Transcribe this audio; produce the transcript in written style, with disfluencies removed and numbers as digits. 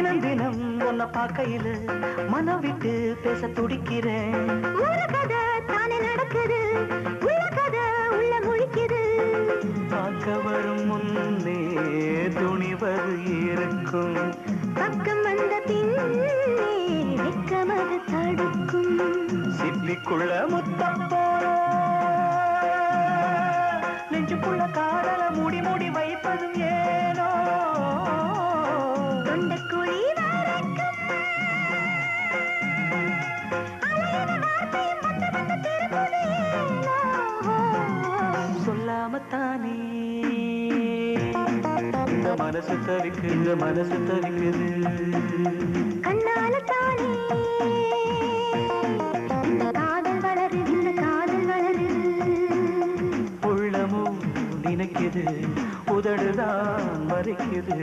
தினம் தினம் உன்னை பார்க்கையில மனம் விட்டு பேச துடிக்கிறேன். ஒரு கதை தானே நடக்குது, உள்ள கதை உள்ள முழிக்குது. பார்க்க வரும் முன்னே துணிவது இருக்கும், பக்கம் வந்த பின்னே வெக்கமது தடுக்கும். சிப்பிக்குள்ள முத்தம் போல நெஞ்சுக்குள்ள காதல மூடி மூடி வைப்பதும் ஏனோ. தொண்டக்குழி வரைக்கும் அலையுத வார்த்தையும் வந்து வந்து திரும்புது ஏனோ. சொல்லாமத்தானே இந்த மனசு தவிக்குது, மனசு தவிக்குது. கண்ணால தானே இந்த காதல் வளருது, இந்த காதல் வளருது. உள்ளமும் நினைக்குது, உதடுதான் மறைக்குது.